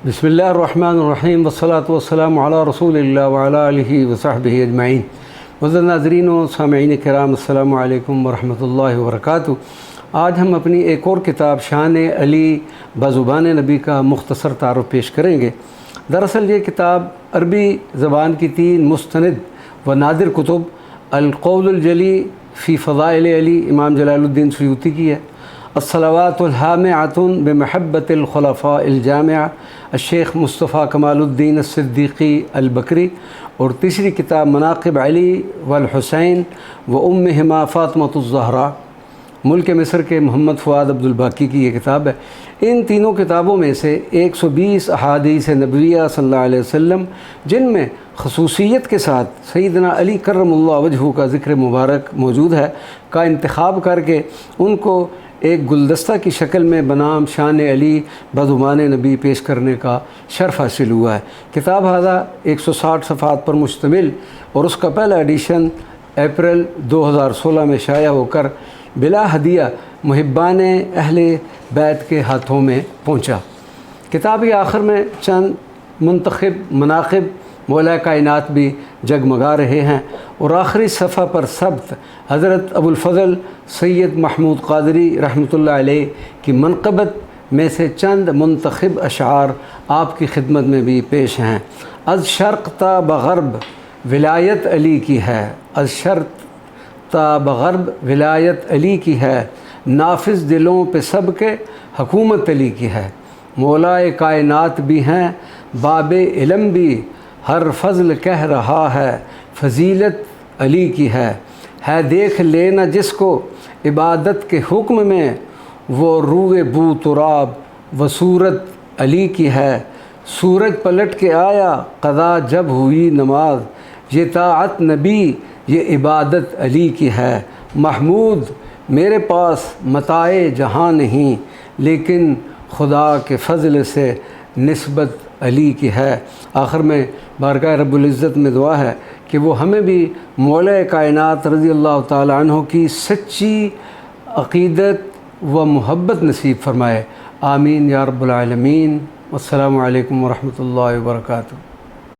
بسم اللہ الرحمن الرحیم والصلاة والسلام علی رسول اللہ وعلی آلہ وصحبہ اجمعین۔ معزز ناظرین و سامعین کرام، السلام علیکم ورحمۃ اللہ وبرکاتہ۔ آج ہم اپنی ایک اور کتاب شان علی بزبان نبی کا مختصر تعارف پیش کریں گے۔ دراصل یہ کتاب عربی زبان کی 3 مستند و نادر کتب القول الجلی فی فضائل علی امام جلال الدین سیوطی کی ہے، الصلوات الحامعۃ بمحبت الخلفاء الجامعہ الشیخ مصطفیٰ کمال الدین الصدیقی البکری، اور تیسری کتاب مناقب علی والحسین و امہما فاطمۃ الزہرا، ملک مصر کے محمد فؤاد عبد الباقی کی یہ کتاب ہے۔ ان تینوں کتابوں میں سے 120 احادیث نبویہ صلی اللہ علیہ وسلم، جن میں خصوصیت کے ساتھ سیدنا علی کرم اللہ وجہہ کا ذکر مبارک موجود ہے، کا انتخاب کر کے ان کو ایک گلدستہ کی شکل میں بنام شان علی بزبان نبی پیش کرنے کا شرف حاصل ہوا ہے۔ کتاب ہذا 160 صفحات پر مشتمل، اور اس کا پہلا ایڈیشن اپریل 2016 میں شائع ہو کر بلا ہدیہ محبان اہل بیت کے ہاتھوں میں پہنچا۔ کتاب کے آخر میں چند منتخب مناقب مولا کائنات بھی جگمگا رہے ہیں، اور آخری صفحہ پر ثبت حضرت ابو الفضل سید محمود قادری رحمۃ اللہ علیہ کی منقبت میں سے چند منتخب اشعار آپ کی خدمت میں بھی پیش ہیں۔ از شرق تا بغرب ولایت علی کی ہے، از شرق تا بغرب ولایت علی کی ہے، نافذ دلوں پہ سب کے حکومت علی کی ہے، مولائے کائنات بھی ہیں باب علم بھی، ہر فضل کہہ رہا ہے فضیلت علی کی ہے دیکھ لینا جس کو عبادت کے حکم میں، وہ روئے بو تراب و صورت علی کی ہے، سورج پلٹ کے آیا قضا جب ہوئی نماز، یہ طاعت نبی یہ عبادت علی کی ہے، محمود میرے پاس متاع جہاں نہیں، لیکن خدا کے فضل سے نسبت علی کی ہے۔ آخر میں بارگاہ رب العزت میں دعا ہے کہ وہ ہمیں بھی مولا کائنات رضی اللہ تعالی عنہ کی سچی عقیدت و محبت نصیب فرمائے، آمین یا رب العالمین۔ السلام علیکم ورحمۃ اللہ وبرکاتہ۔